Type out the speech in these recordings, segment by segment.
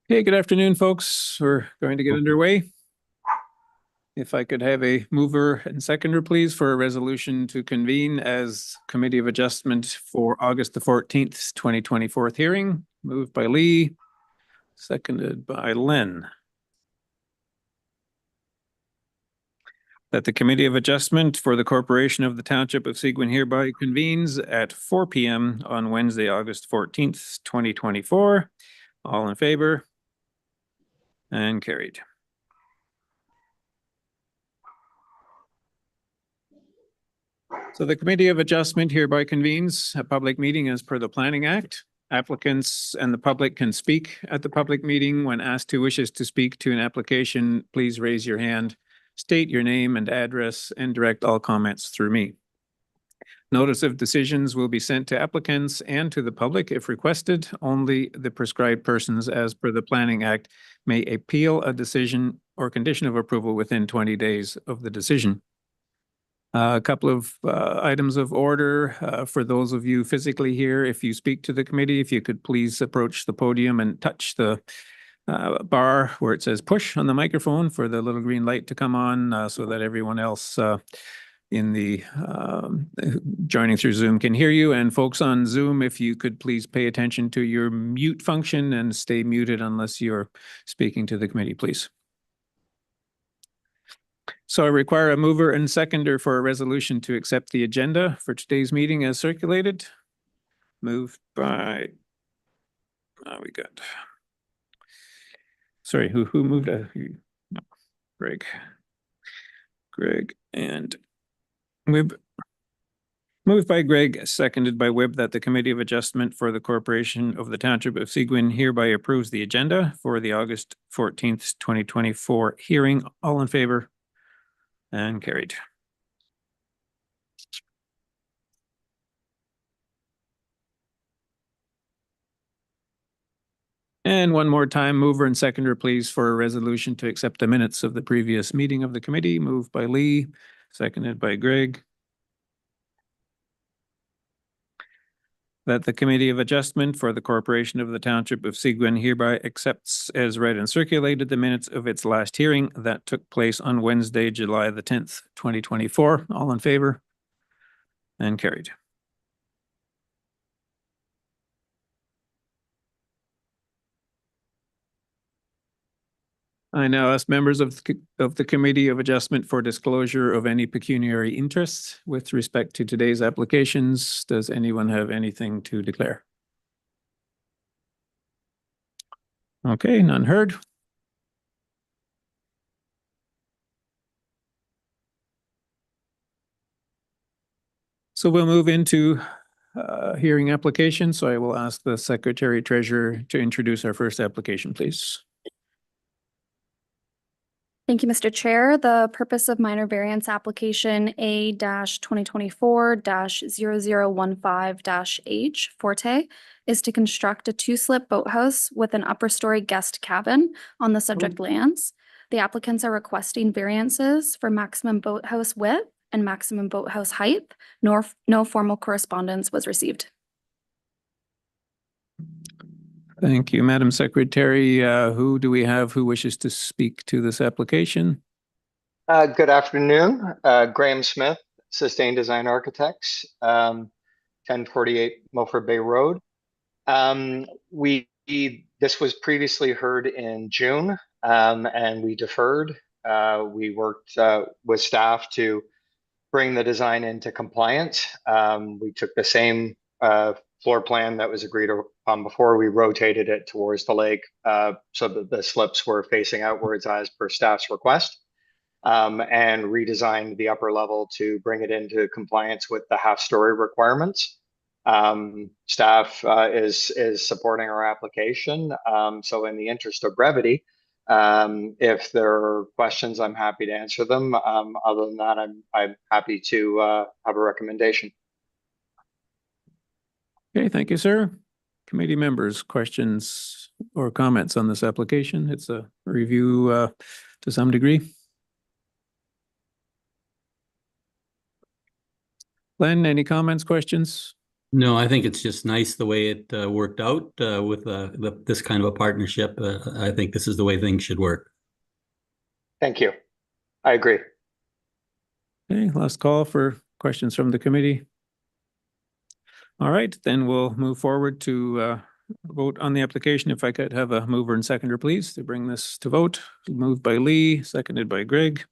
Okay, good afternoon, folks. We're going to get underway. If I could have a mover and seconder, please, for a resolution to convene as Committee of Adjustment for August the 14th, 2024 hearing. Moved by Lee, seconded by Len. That the Committee of Adjustment for the Corporation of the Township of Seguin hereby convenes at 4 p.m. on Wednesday, August 14th, 2024. All in favor? And carried. So the Committee of Adjustment hereby convenes a public meeting as per the Planning Act. Applicants and the public can speak at the public meeting. When asked who wishes to speak to an application, please raise your hand, state your name and address, and direct all comments through me. Notice of decisions will be sent to applicants and to the public if requested. Only the prescribed persons as per the Planning Act may appeal a decision or condition of approval within 20 days of the decision. A couple of items of order for those of you physically here. If you speak to the committee, if you could please approach the podium and touch the bar where it says push on the microphone for the little green light to come on so that everyone else in the joining through Zoom can hear you. And folks on Zoom, if you could please pay attention to your mute function and stay muted unless you're speaking to the committee, please. So I require a mover and seconder for a resolution to accept the agenda for today's meeting as circulated. Moved by, we got, sorry, who moved? No, Greg and Wib. Moved by Greg, seconded by Wib, that the Committee of Adjustment for the Corporation of the Township of Seguin hereby approves the agenda for the August 14th, 2024 hearing. All in favor? And carried. And one more time, mover and seconder, please, for a resolution to accept the minutes of the previous meeting of the committee. Moved by Lee, seconded by Greg. That the Committee of Adjustment for the Corporation of the Township of Seguin hereby accepts as read and circulated the minutes of its last hearing that took place on Wednesday, July the 10th, 2024. All in favor? And carried. I now ask members of the Committee of Adjustment for disclosure of any pecuniary interests with respect to today's applications. Does anyone have anything to declare? Okay, none heard. So we'll move into hearing application. So I will ask the Secretary Treasurer to introduce our first application, please. Thank you, Mr. Chair. The purpose of minor variance application A-2024-0015-H Forte is to construct a two-slip boathouse with an upper story guest cabin on the subject lands. The applicants are requesting variances for maximum boathouse width and maximum boathouse height. No formal correspondence was received. Thank you, Madam Secretary. Who do we have who wishes to speak to this application? Good afternoon. Graham Smith, Sustained Design Architects, 1048 Milford Bay Road. This was previously heard in June, and we deferred. We worked with staff to bring the design into compliance. We took the same floor plan that was agreed upon before. We rotated it towards the lake so that the slips were facing outwards as per staff's request, and redesigned the upper level to bring it into compliance with the half-story requirements. Staff is supporting our application. So in the interest of brevity, if there are questions, I'm happy to answer them. Other than that, I'm happy to have a recommendation. Okay, thank you, sir. Committee members, questions or comments on this application? It's a review to some degree. Len, any comments, questions? No, I think it's just nice the way it worked out with this kind of a partnership. I think this is the way things should work. Thank you. I agree. Okay, last call for questions from the committee. All right, then we'll move forward to vote on the application. If I could have a mover and seconder, please, to bring this to vote. Moved by Lee, seconded by Greg.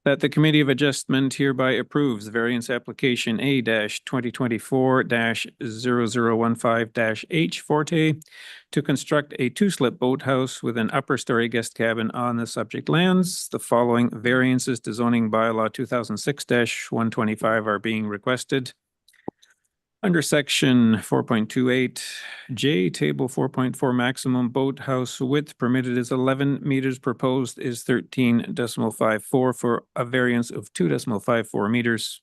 That the Committee of Adjustment hereby approves variance application A-2024-0015-H Forte to construct a two-slip boathouse with an upper story guest cabin on the subject lands. The following variances to zoning bylaw 2006-125 are being requested. Under section 4.28J, table 4.4, maximum boathouse width permitted is 11 meters, proposed is 13.54 for a variance of 2.54 meters.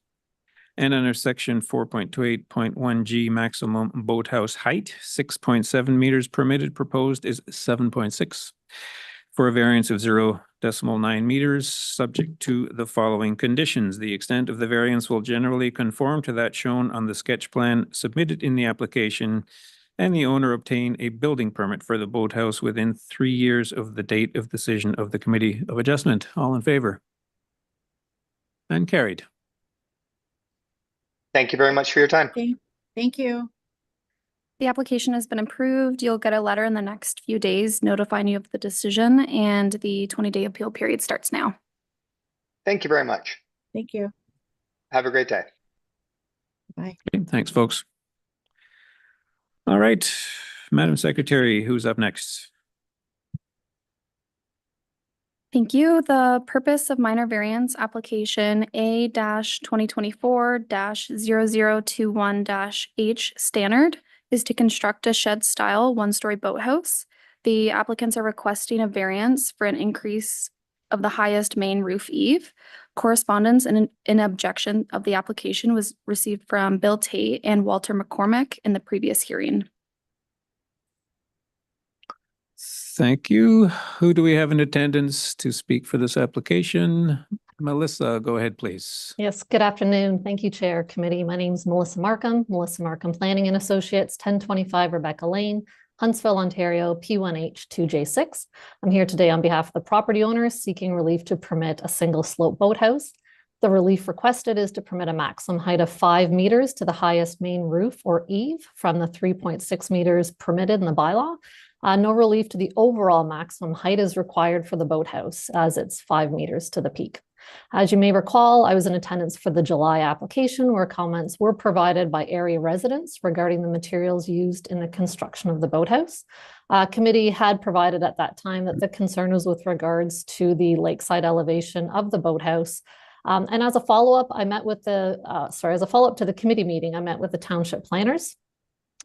And under section 4.28.1G, maximum boathouse height, 6.7 meters, permitted, proposed is 7.6 for a variance of 0.9 meters, subject to the following conditions. The extent of the variance will generally conform to that shown on the sketch plan submitted in the application, and the owner obtain a building permit for the boathouse within 3 years of the date of decision of the Committee of Adjustment. All in favor? And carried. Thank you very much for your time. Okay, thank you. The application has been approved. You'll get a letter in the next few days notifying you of the decision, and the 20-day appeal period starts now. Thank you very much. Thank you. Have a great day. Bye. Okay, thanks, folks. All right, Madam Secretary, who's up next? Thank you. The purpose of minor variance application A-2024-0021-H Stannard is to construct a shed-style one-story boathouse. The applicants are requesting a variance for an increase of the highest main roof eave. Correspondence and an objection of the application was received from Bill Tate and Walter McCormick in the previous hearing. Thank you. Who do we have in attendance to speak for this application? Melissa, go ahead, please. Yes, good afternoon. Thank you, Chair, Committee. My name is Melissa Markham Planning and Associates, 1025 Rebecca Lane, Huntsville, Ontario, P1H2J6. I'm here today on behalf of the property owners seeking relief to permit a single slope boathouse. The relief requested is to permit a maximum height of 5 meters to the highest main roof or eave from the 3.6 meters permitted in the bylaw. No relief to the overall maximum height is required for the boathouse, as it's 5 meters to the peak. As you may recall, I was in attendance for the July application where comments were provided by area residents regarding the materials used in the construction of the boathouse. Committee had provided at that time that the concern was with regards to the lakeside elevation of the boathouse. And as a follow-up, I met with as a follow-up to the committee meeting, I met with the township planners.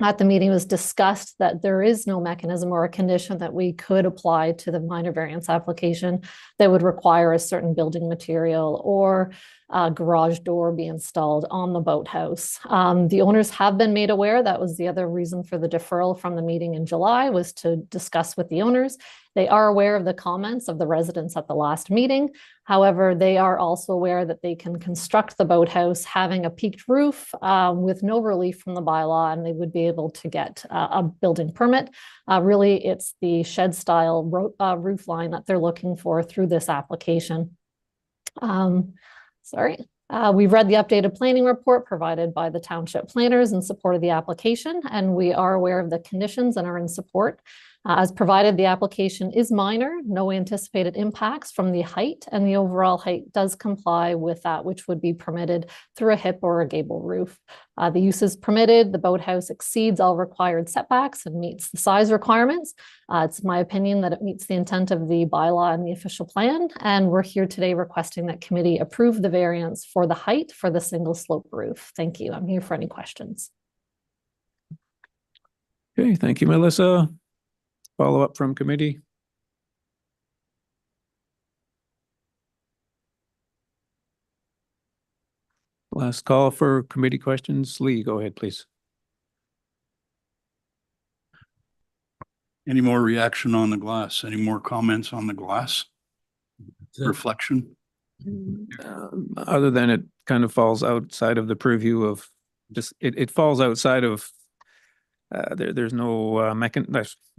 At the meeting, it was discussed that there is no mechanism or a condition that we could apply to the minor variance application that would require a certain building material or a garage door be installed on the boathouse. The owners have been made aware. That was the other reason for the deferral from the meeting in July, was to discuss with the owners. They are aware of the comments of the residents at the last meeting. However, they are also aware that they can construct the boathouse having a peaked roof with no relief from the bylaw, and they would be able to get a building permit. Really, it's the shed style roof line that they're looking for through this application. We've read the updated planning report provided by the township planners in support of the application, and we are aware of the conditions and are in support. As provided, the application is minor, no anticipated impacts from the height, and the overall height does comply with that which would be permitted through a hip or a gable roof. The use is permitted, the boathouse exceeds all required setbacks and meets the size requirements. It's my opinion that it meets the intent of the bylaw and the official plan, and we're here today requesting that committee approve the variance for the height for the single slope roof. Thank you. I'm here for any questions. Okay, thank you, Melissa. Follow up from committee. Last call for committee questions. Lee, go ahead, please. Any more reaction on the glass? Any more comments on the glass? Reflection? Other than it kind of falls outside of the purview of just, it falls outside of there's no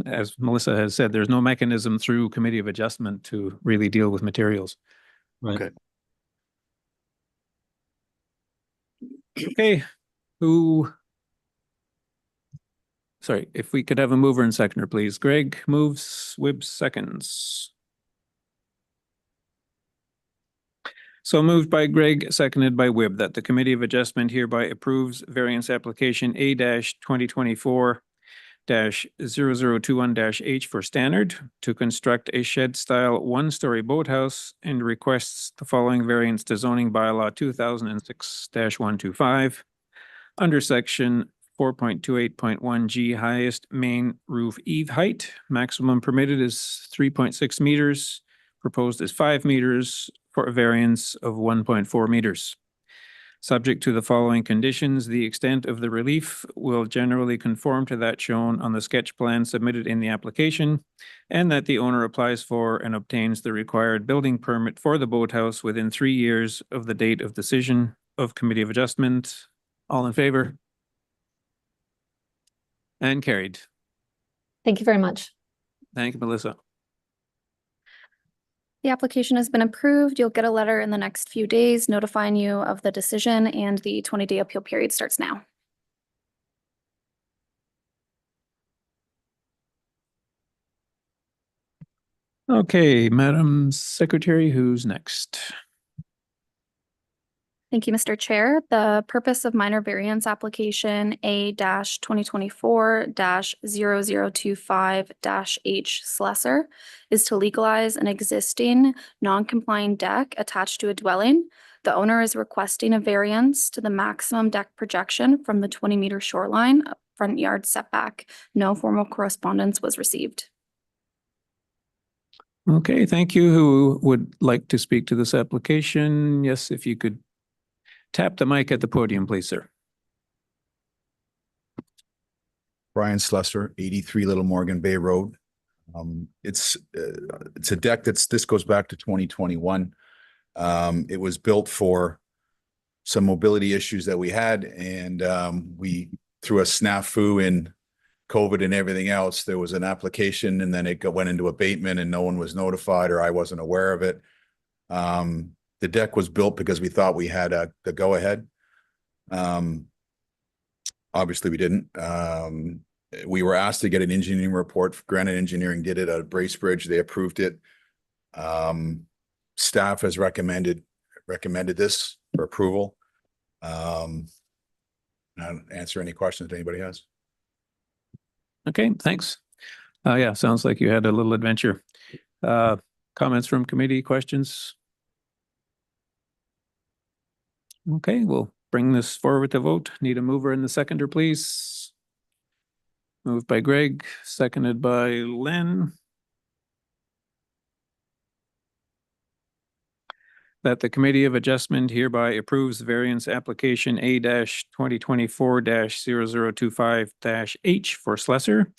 as Melissa has said, there's no mechanism through Committee of Adjustment to really deal with materials. Right. Okay. Okay, sorry, if we could have a mover and seconder, please. Greg moves, Wibb seconds. So moved by Greg, seconded by Wibb, that the Committee of Adjustment hereby approves variance application A-2024-0021-H for standard to construct a shed-style one-story boathouse and requests the following variance to zoning bylaw 2006-125 under section 4.28.1 G, highest main roof eave height. Maximum permitted is 3.6 meters. Proposed is 5 meters for a variance of 1.4 meters. Subject to the following conditions, the extent of the relief will generally conform to that shown on the sketch plan submitted in the application, and that the owner applies for and obtains the required building permit for the boathouse within 3 years of the date of decision of Committee of Adjustment. All in favor? And carried. Thank you very much. Thank you, Melissa. The application has been approved. You'll get a letter in the next few days notifying you of the decision, and the 20-day appeal period starts now. Okay, Madam Secretary, who's next? Thank you, Mr. Chair. The purpose of minor variance application A-2024-0025-H Slessor is to legalize an existing non-compliant deck attached to a dwelling. The owner is requesting a variance to the maximum deck projection from the 20-meter shoreline front yard setback. No formal correspondence was received. Okay, thank you. Who would like to speak to this application? Yes, if you could tap the mic at the podium, please, sir. Brian Slessor, 83 Little Morgan Bay Road. It's a deck this goes back to 2021. It was built for some mobility issues that we had, and we, through a snafu in COVID and everything else, there was an application, and then it went into abatement, and no one was notified, or I wasn't aware of it. The deck was built because we thought we had the go-ahead. Obviously, we didn't. We were asked to get an engineering report. Granite Engineering did it at Bracebridge. They approved it. Staff has recommended this for approval. I'll answer any questions that anybody has. Okay, thanks. Yeah, sounds like you had a little adventure. Comments from committee, questions? Okay, we'll bring this forward to vote. Need a mover and the seconder, please. Moved by Greg, seconded by Len. That the Committee of Adjustment hereby approves variance application A-2024-0025-H for Slessor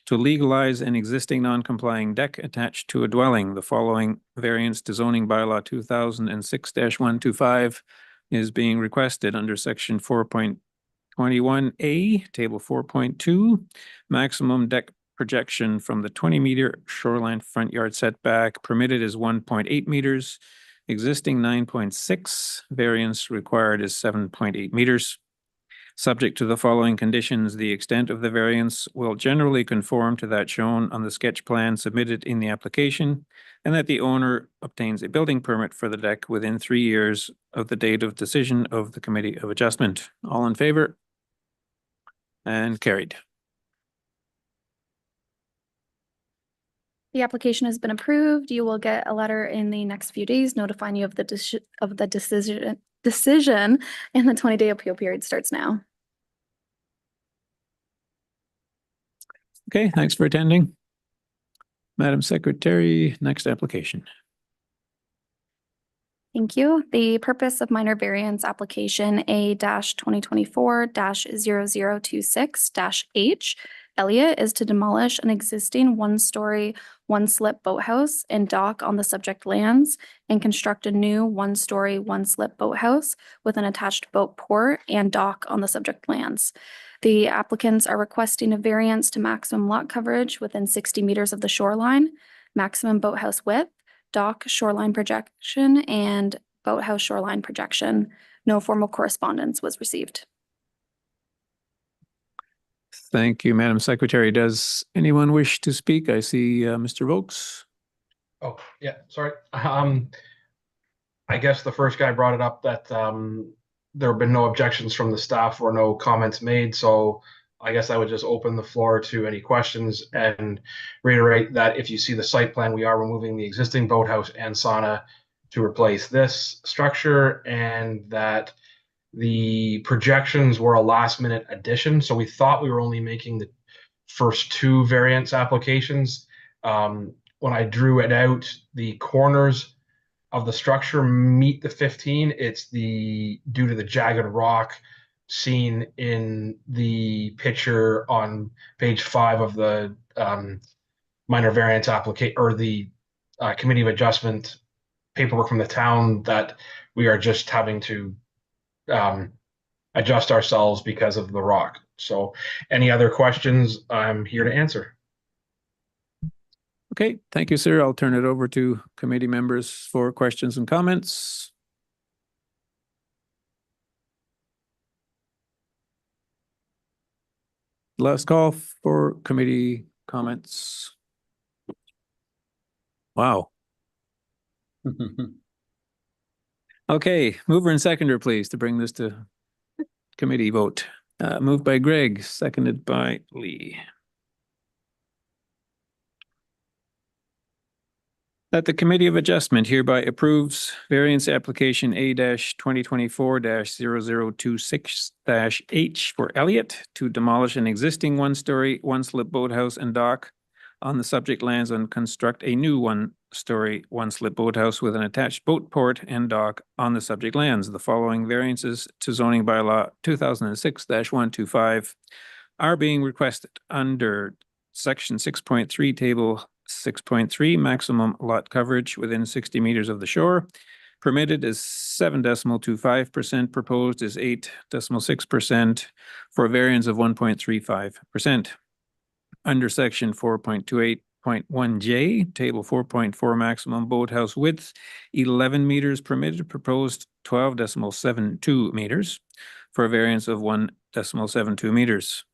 to legalize an existing non-complying deck attached to a dwelling. The following variance to zoning bylaw 2006-125 is being requested under section 4.21A, table 4.2, maximum deck projection from the 20-meter shoreline front yard setback permitted is 1.8 meters. Existing 9.6, variance required is 7.8 meters. Subject to the following conditions, the extent of the variance will generally conform to that shown on the sketch plan submitted in the application, and that the owner obtains a building permit for the deck within 3 years of the date of decision of the Committee of Adjustment. All in favor? And carried. The application has been approved. You will get a letter in the next few days notifying you of the decision, and the 20-day appeal period starts now. Okay, thanks for attending. Madam Secretary, next application. Thank you. The purpose of minor variance application A-2024-0026-H Elliott is to demolish an existing one-story, one-slip boathouse and dock on the subject lands and construct a new one-story, one-slip boathouse with an attached boat port and dock on the subject lands. The applicants are requesting a variance to maximum lot coverage within 60 meters of the shoreline, maximum boathouse width, dock shoreline projection, and boathouse shoreline projection. No formal correspondence was received. Thank you, Madam Secretary. Does anyone wish to speak? I see Mr. Vokes. Oh, yeah, sorry. I guess the first guy brought it up that there have been no objections from the staff or no comments made. So I guess I would just open the floor to any questions and reiterate that if you see the site plan, we are removing the existing boathouse and sauna to replace this structure, and that the projections were a last minute addition. So we thought we were only making the first two variance applications. When I drew it out, the corners of the structure meet the 15. It's due to the jagged rock seen in the picture on page 5 of the minor variance application, or the committee of adjustment paperwork from the town, that we are just having to adjust ourselves because of the rock. So any other questions, I'm here to answer. Okay, thank you, sir. I'll turn it over to committee members for questions and comments. Last call for committee comments. Wow. Okay, mover and seconder, please, to bring this to committee vote. Moved by Greg, seconded by Lee. That the Committee of Adjustment hereby approves variance application A-2024-0026-H for Elliott to demolish an existing one-story, one-slip boathouse and dock on the subject lands and construct a new one-story, one-slip boathouse with an attached boat port and dock on the subject lands. The following variances to zoning bylaw 2006-125 are being requested under section 6.3, table 6.3, maximum lot coverage within 60 meters of the shore. Permitted is 7.25%, proposed is 8.6% for a variance of 1.35%. Under section 4.28.1J, table 4.4, maximum boathouse width 11 meters permitted, proposed 12.72 meters for a variance of 1.72 meters.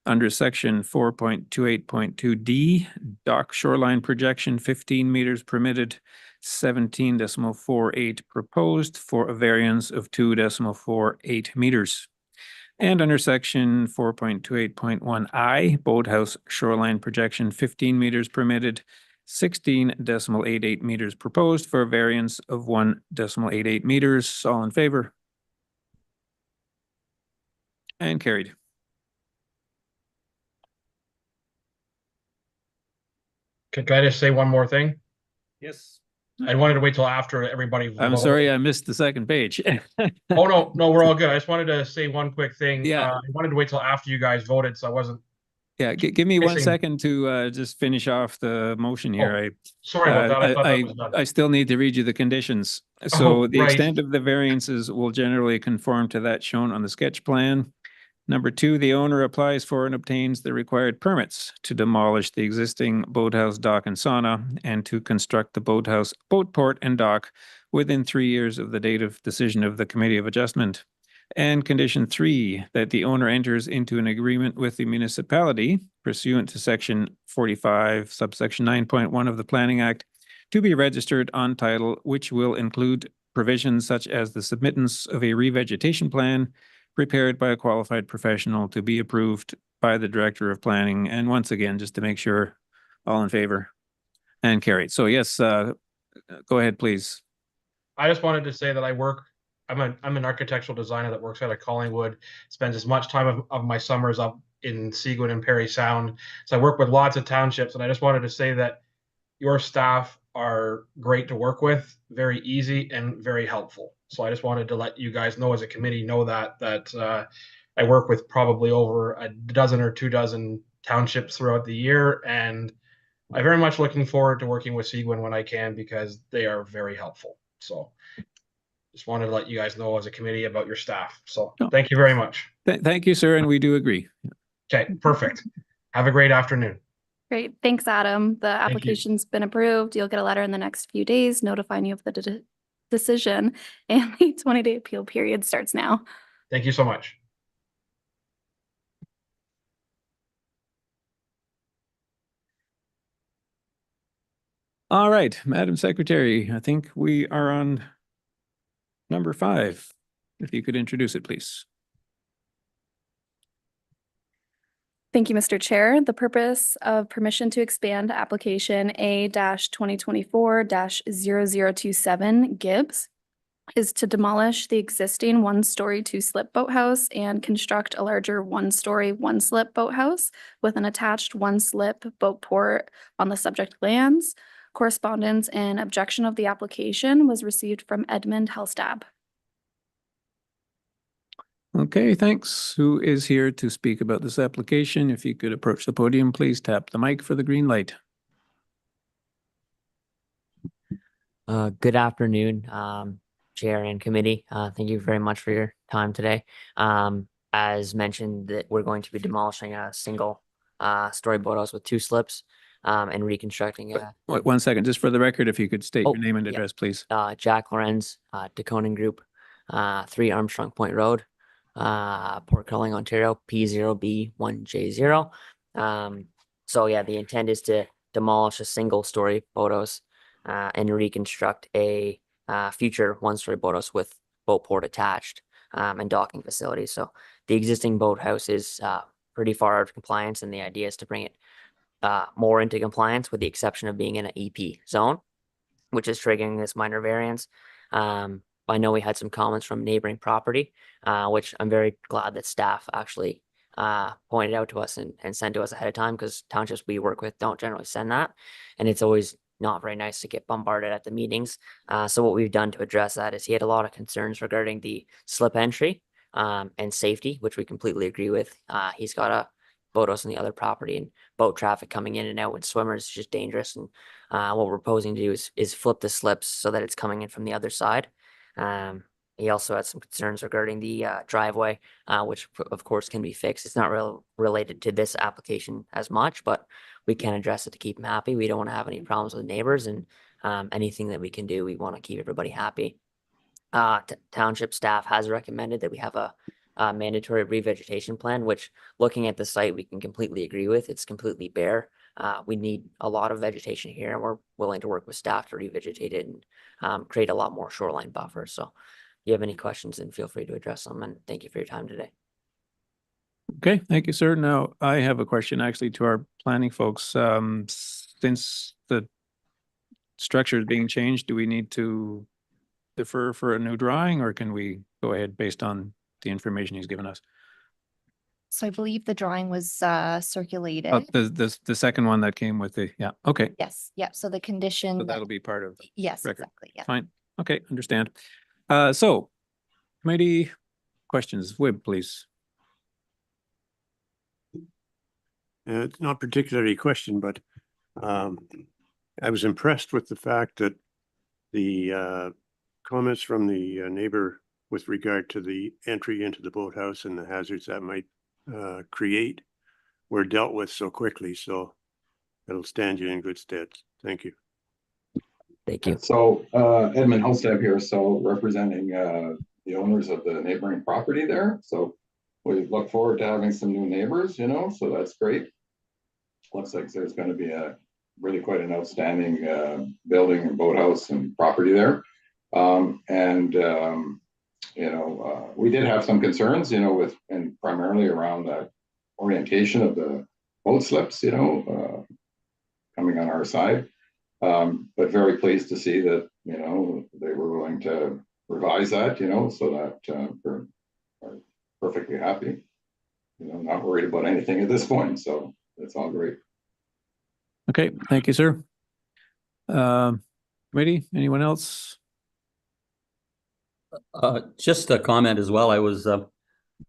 Under section 4.28.2D, dock shoreline projection 15 meters permitted, 17.48 proposed for a variance of 2.48 meters. And under section 4.28.1I, boathouse shoreline projection 15 meters permitted, 16.88 meters proposed for a variance of 1.88 meters. All in favor? And carried. Can I just say one more thing? Yes. I wanted to wait till after everybody. I'm sorry, I missed the second page. Oh, no, we're all good. I just wanted to say one quick thing. Yeah. I wanted to wait till after you guys voted, so I wasn't. Yeah, give me 1 Missing- second to just finish off the motion here. Sorry about that. I thought that was done. I still need to read you the conditions. So Oh, the right. extent of the variances will generally conform to that shown on the sketch plan. Number 2, the owner applies for and obtains the required permits to demolish the existing boathouse, dock, and sauna, and to construct the boathouse, boat port, and dock within 3 years of the date of decision of the Committee of Adjustment. And condition 3, that the owner enters into an agreement with the municipality pursuant to section 45, subsection 9.1 of the Planning Act to be registered on title, which will include provisions such as the submittance of a revegetation plan prepared by a qualified professional to be approved by the Director of Planning. And once again, just to make sure, all in favor and carried. So yes, go ahead, please. I just wanted to say that I'm an architectural designer that works out of Collingwood, spends as much time of my summers up in Seguin and Perry Sound. So I work with lots of townships, and I just wanted to say that your staff are great to work with, very easy and very helpful. So I just wanted to let you guys know, as a committee, know that I work with probably over a dozen or 2 dozen townships throughout the year, and I'm very much looking forward to working with Seguin when I can because they are very helpful. So just wanted to let you guys know as a committee about your staff. So No. thank you very much. Thank you, sir, and we do agree. Okay, perfect. Have a great afternoon. Great. Thanks, Adam. The you. application's been approved. You'll get a letter in the next few days notifying you of the decision, and the 20-day appeal period starts now. Thank you so much. All right, Madam Secretary, I think we are on number 5. If you could introduce it, please. Thank you, Mr. Chair. The purpose of permission to expand application A-2024-0027 Gibbs is to demolish the existing one-story two-slip boathouse and construct a larger one-story one-slip boathouse with an attached one-slip boat port on the subject lands. Correspondence and objection of the application was received from Edmund Helstab. Okay, thanks. Who is here to speak about this application? If you could approach the podium, please tap the mic for the green light. Good afternoon, Chair and committee. Thank you very much for your time today. As mentioned, that we're going to be demolishing a single story boathouse with 2 slips and reconstructing Wait, 1 second, just for the record, if you could state Oh, your name and yeah. address, please. Jack Lorenz, DeConing Group, 3 Armstrong Point Road, Port Curling, Ontario, P0B1J0. So yeah, the intent is to demolish a single story boathouse and reconstruct a future one-story boathouse with boat port attached and docking facilities. So the existing boathouse is pretty far out of compliance, and the idea is to bring it more into compliance, with the exception of being in an EP zone, which is triggering this minor variance. I know we had some comments from neighboring property, which I'm very glad that staff actually pointed out to us and sent to us ahead of time, because townships we work with don't generally send that, and it's always not very nice to get bombarded at the meetings. So what we've done to address that is he had a lot of concerns regarding the slip entry and safety, which we completely agree with. He's got a boathouse on the other property, and boat traffic coming in and out with swimmers is just dangerous. And what we're proposing to do is flip the slips so that it's coming in from the other side. He also had some concerns regarding the driveway, which of course can be fixed. It's not related to this application as much, but we can address it to keep them happy. We don't want to have any problems with neighbors, and anything that we can do, we want to keep everybody happy. Township staff has recommended that we have a mandatory revegetation plan, which, looking at the site, we can completely agree with. It's completely bare. We need a lot of vegetation here, and we're willing to work with staff to revegetate it and create a lot more shoreline buffer. So if you have any questions, then feel free to address them, and thank you for your time today. Okay, thank you, sir. Now, I have a question actually to our planning folks. Since the structure is being changed, do we need to defer for a new drawing, or can we go ahead based on the information he's given us? So I believe the drawing was circulated. Oh, the second one that came with the, yeah, okay. Yes, yeah, so the condition. So that'll be part of the Yes, record. exactly, yeah. Fine. Okay, understand. So committee questions, Wib, please. It's not particularly a question, but I was impressed with the fact that the comments from the neighbor with regard to the entry into the boathouse and the hazards that might create were dealt with so quickly. So it'll stand you in good stead. Thank you. Thank you. So Edmund Helstab here, so representing the owners of the neighboring property there. So we look forward to having some new neighbors, you know, so that's great. Looks like there's going to be a really quite an outstanding building and boathouse and property there. You know, we did have some concerns, you know, with, and primarily around the orientation of the boat slips, you know, coming on our side. But very pleased to see that, you know, they were willing to revise that, you know, so that we're perfectly happy, you know, not worried about anything at this point. So it's all great. Okay, thank you, sir. Committee, anyone else? Just a comment as well. I was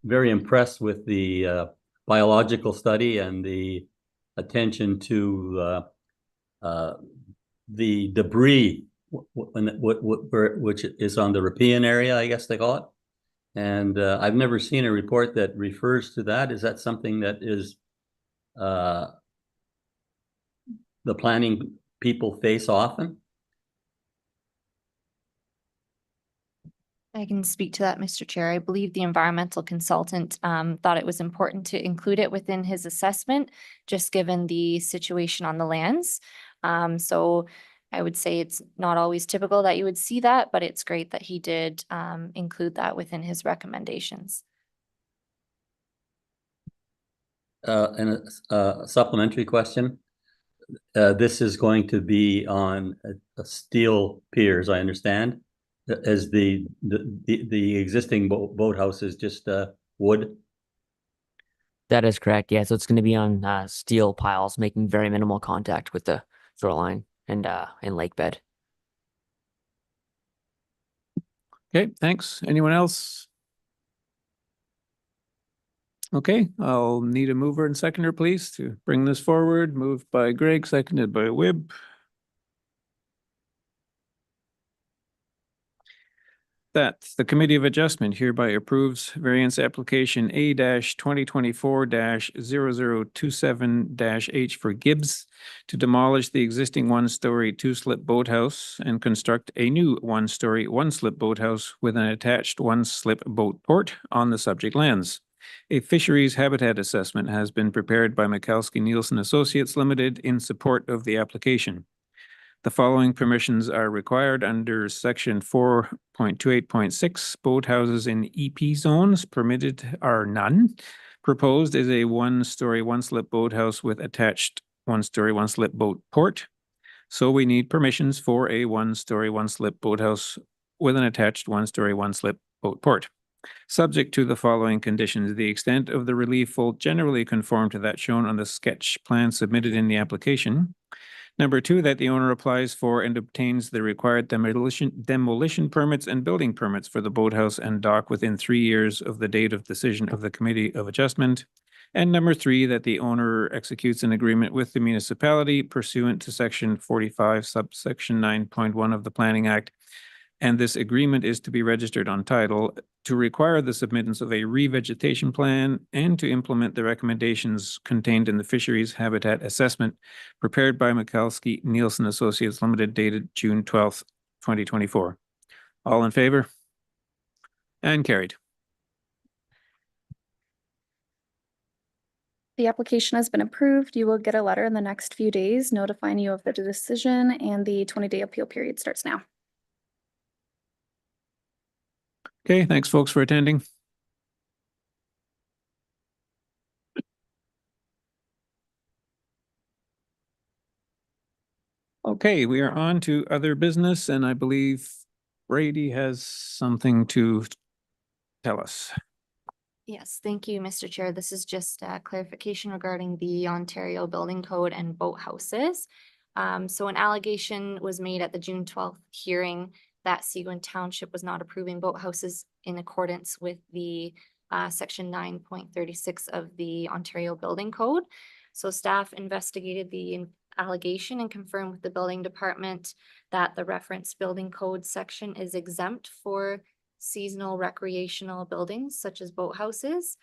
very impressed with the biological study and the attention to the debris, which is on the Ripon area, I guess they call it. And I've never seen a report that refers to that. Is that something that is the planning people face often? I can speak to that, Mr. Chair. I believe the environmental consultant thought it was important to include it within his assessment, just given the situation on the lands. So I would say it's not always typical that you would see that, but it's great that he did include that within his recommendations. And a supplementary question. This is going to be on a steel piers, I understand, as the existing boathouse is just wood. That is correct. Yeah, so it's going to be on steel piles, making very minimal contact with the shoreline and lake bed. Okay, thanks. Anyone else? Okay, I'll need a mover and seconder, please, to bring this forward. Moved by Greg, seconded by Wibb. That the Committee of Adjustment hereby approves variance application A-2024-0027-H for Gibbs to demolish the existing one-story two-slip boathouse and construct a new one-story one-slip boathouse with an attached one-slip boat port on the subject lands. A fisheries habitat assessment has been prepared by Michalski Nielsen Associates Limited in support of the application. The following permissions are required under section 4.28.6. Boathouses in EP zones permitted are none. Proposed is a one-story one-slip boathouse with attached one-story one-slip boat port. So we need permissions for a one-story one-slip boathouse with an attached one-story one-slip boat port. Subject to the following conditions, the extent of the relief will generally conform to that shown on the sketch plan submitted in the application. Number two, that the owner applies for and obtains the required demolition permits and building permits for the boathouse and dock within 3 years of the date of decision of the Committee of Adjustment. And number three, that the owner executes an agreement with the municipality pursuant to section 45, subsection 9.1 of the Planning Act. And this agreement is to be registered on title to require the submittance of a revegetation plan and to implement the recommendations contained in the Fisheries Habitat Assessment prepared by Michalski Nielsen Associates Limited dated June 12th, 2024. All in favor? And carried. The application has been approved. You will get a letter in the next few days notifying you of the decision, and the 20-day appeal period starts now. Okay, thanks folks for attending. Okay, we are on to other business, and I believe Brady has something to tell us. Yes, thank you, Mr. Chair. This is just a clarification regarding the Ontario Building Code and boathouses. So an allegation was made at the June 12th hearing that Seguin Township was not approving boathouses in accordance with the section 9.36 of the Ontario Building Code. So staff investigated the allegation and confirmed with the building department that the reference building code section is exempt for seasonal recreational buildings such as boathouses.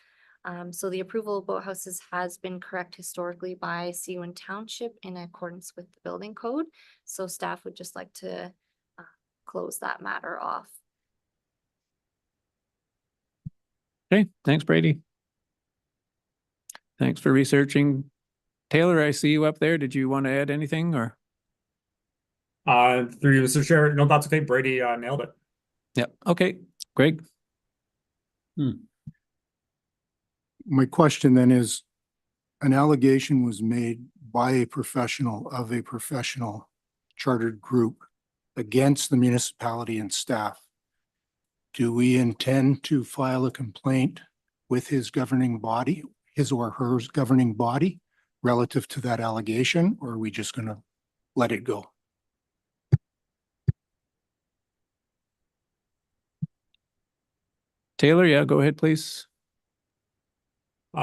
So the approval of boathouses has been correct historically by Seguin Township in accordance with the building code. So staff would just like to close that matter off. Okay, thanks, Brady. Thanks for researching. Taylor, I see you up there. Did you want to add anything or? Through you, Mr. Chair. No, that's okay. Brady nailed it. Yeah, okay. Greg? My question then is, an allegation was made by a professional of a professional chartered group against the municipality and staff. Do we intend to file a complaint with his governing body, his or her governing body, relative to that allegation, or are we just going to let it go? Taylor, yeah, go ahead, please.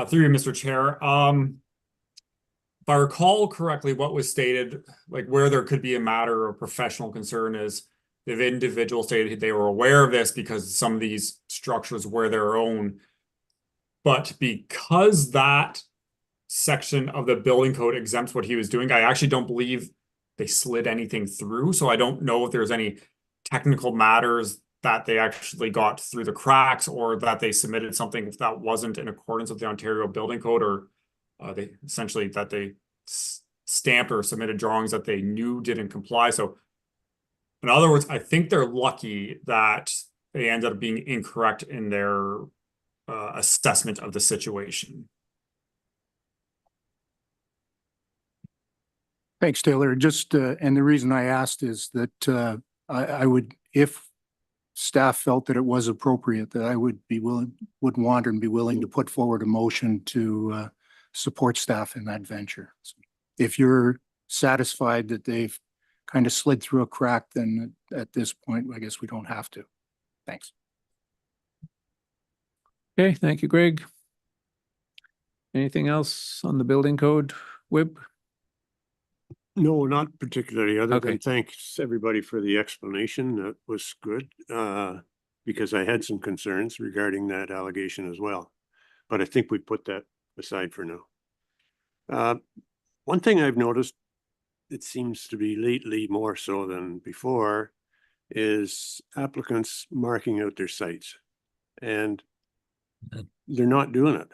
Through you, Mr. Chair. If I recall correctly, what was stated, like where there could be a matter of professional concern is if individuals stated they were aware of this because some of these structures were their own. But because that section of the building code exempts what he was doing, I actually don't believe they slid anything through. So I don't know if there's any technical matters that they actually got through the cracks or that they submitted something that wasn't in accordance with the Ontario Building Code, or they essentially that they stamped or submitted drawings that they knew didn't comply. So in other words, I think they're lucky that they ended up being incorrect in their assessment of the situation. Thanks, Taylor. Just, and the reason I asked is that I would, if staff felt that it was appropriate, that I would want and be willing to put forward a motion to support staff in that venture. So if you're satisfied that they've kind of slid through a crack, then at this point, I guess we don't have to. Thanks. Okay, thank you, Greg. Anything else on the building code, Wib? No, not particularly, other Okay. than thanks everybody for the explanation. That was good, because I had some concerns regarding that allegation as well. But I think we put that aside for now. One thing I've noticed, it seems to be lately more so than before, is applicants marking out their sites. And they're not doing it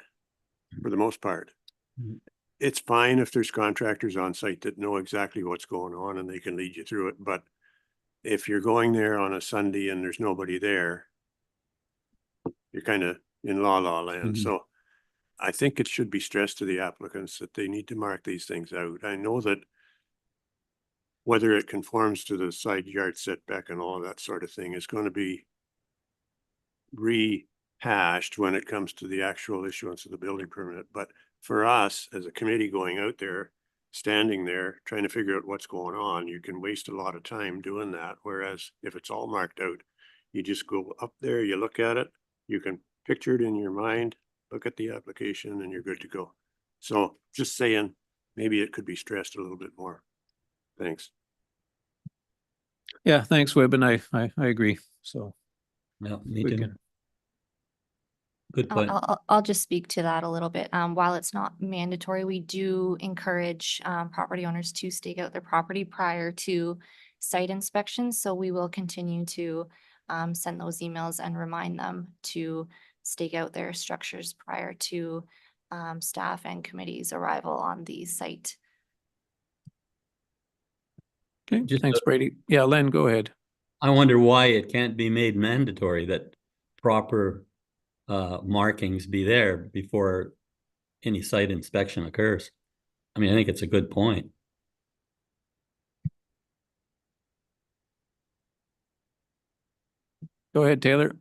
for the most part. It's fine if there's contractors on site that know exactly what's going on and they can lead you through it. But if you're going there on a Sunday and there's nobody there, you're kind of in la land. So I think it should be stressed to the applicants that they need to mark these things out. I know that whether it conforms to the side yard setback and all of that sort of thing is going to be rehashed when it comes to the actual issuance of the building permit. But for us as a committee going out there, standing there, trying to figure out what's going on, you can waste a lot of time doing that. Whereas if it's all marked out, you just go up there, you look at it, you can picture it in your mind, look at the application, and you're good to go. So just saying, maybe it could be stressed a little bit more. Thanks. Yeah, thanks, Wib, and I agree. So Yeah, me we too. can. Good point. I'll just speak to that a little bit. While it's not mandatory, we do encourage property owners to stake out their property prior to site inspections. So we will continue to send those emails and remind them to stake out their structures prior to staff and committees' arrival on the site. Okay, Just thanks, Brady. Yeah, Len, go ahead. I wonder why it can't be made mandatory that proper markings be there before any site inspection occurs. I mean, I think it's a good point. Go ahead, Taylor.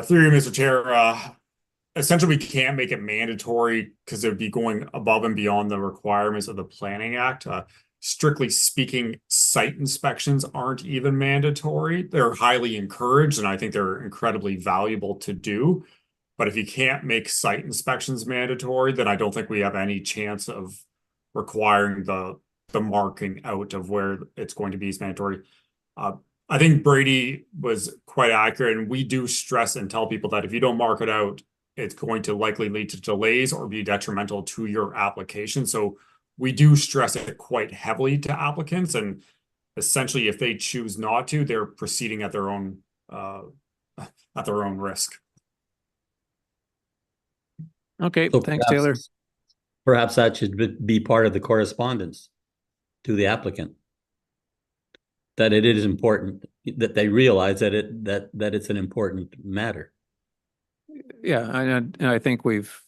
Through you, Mr. Chair, essentially we can't make it mandatory because it would be going above and beyond the requirements of the Planning Act. Strictly speaking, site inspections aren't even mandatory. They're highly encouraged, and I think they're incredibly valuable to do. But if you can't make site inspections mandatory, then I don't think we have any chance of requiring the marking out of where it's going to be mandatory. I think Brady was quite accurate, and we do stress and tell people that if you don't mark it out, it's going to likely lead to delays or be detrimental to your application. So we do stress it quite heavily to applicants, and essentially if they choose not to, they're proceeding at their own risk. Okay, So thanks, Taylor. Perhaps that should be part of the correspondence to the applicant. That it is important, that they realize that it's an important matter. Yeah, and I think we've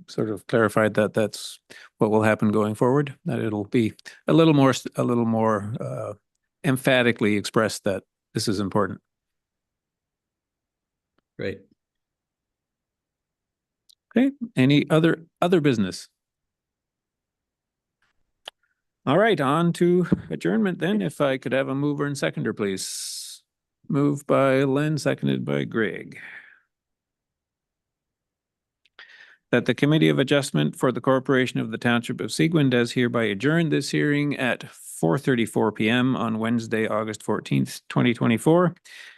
sort of clarified that that's what will happen going forward, that it'll be a little more emphatically expressed that this is important. Great. Okay, any other business? All right, on to adjournment then. If I could have a mover and seconder, please. Moved by Len, seconded by Greg. that the Committee of Adjustment for the Corporation of the Township of Seguin does hereby adjourn this hearing at 4:34 p.m. on Wednesday, August 14th, 2024.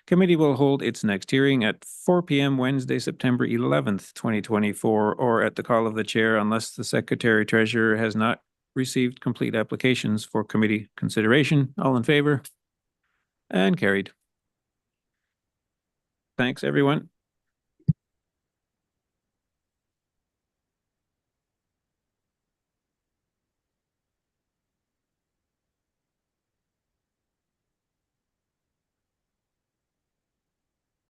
Committee will hold its next hearing at 4 p.m. Wednesday, September 11th, 2024, or at the call of the chair unless the Secretary Treasurer has not received complete applications for committee consideration. All in favor? And carried. Thanks, everyone.